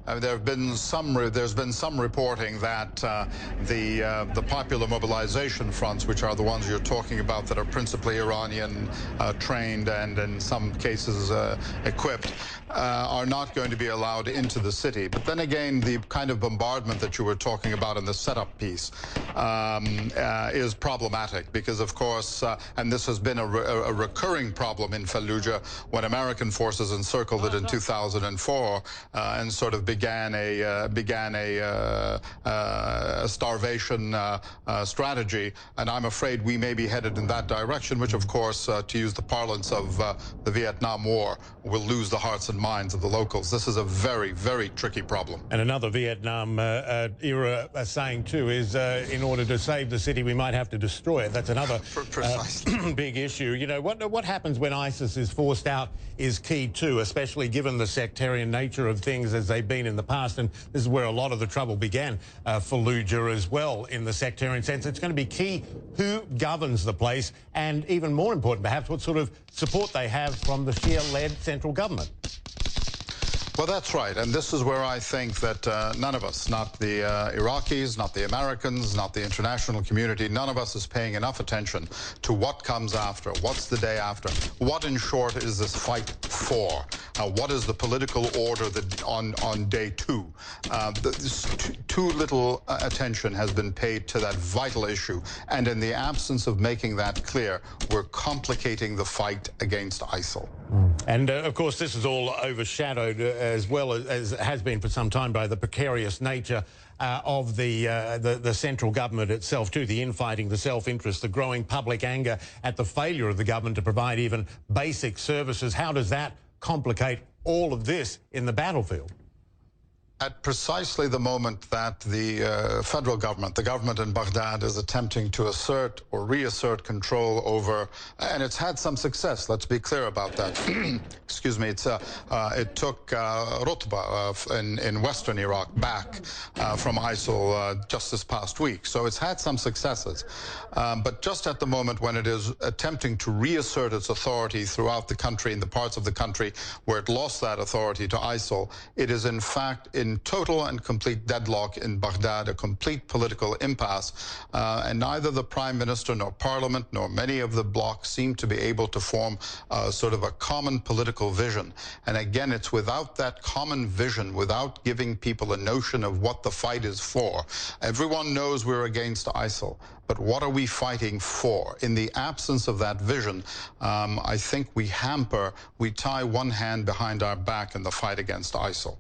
There's been some reporting that the popular mobilization fronts, which are the ones you're talking about, that are principally Iranian trained and in some cases equipped, are not going to be allowed into the city. But then again, the kind of bombardment that you were talking about in the setup piece is problematic because, of course, and this has been a recurring problem in Falluja when American forces encircled it in 2004 and sort of began a starvation strategy. And I'm afraid we may be headed in that direction, which, of course, to use the parlance of the Vietnam War, will lose the hearts and minds of the locals. This is a very, very tricky problem. And another Vietnam era saying, too, is in order to save the city, we might have to destroy it. That's another big issue. You know, what happens when ISIS is forced out is key, too, especially given the sectarian nature of things as they've been in the past. And this is where a lot of the trouble began, Falluja as well, in the sectarian sense. It's going to be key who governs the place and, even more important, perhaps, what sort of support they have from the Shia-led central government. Well, that's right. And this is where I think that none of us, not the Iraqis, not the Americans, not the international community, none of us is paying enough attention to what comes after, what's the day after. What, in short, is this fight for? What is the political order that on day two? Too little attention has been paid to that vital issue. And in the absence of making that clear, we're complicating the fight against ISIL. And, of course, this is all overshadowed as well as it has been for some time by the precarious nature of the central government itself, too, the infighting, the self-interest, the growing public anger at the failure of the government to provide even basic services. How does that complicate all of this in the battlefield? At precisely the moment that the federal government, the government in Baghdad, is attempting to assert or reassert control over, and it's had some success, let's be clear about that. Excuse me, it took Rutba in western Iraq back from ISIL just this past week. So it's had some successes. But just at the moment when it is attempting to reassert its authority throughout the country, in the parts of the country where it lost that authority to ISIL, it is in fact in total and complete deadlock in Baghdad, a complete political impasse, and neither the Prime Minister nor Parliament nor many of the bloc seem to be able to form sort of a common political vision. And again, it's without that common vision, without giving people a notion of what the fight is for. Everyone knows we're against ISIL, but what are we fighting for? In the absence of that vision, I think we tie one hand behind our back in the fight against ISIL.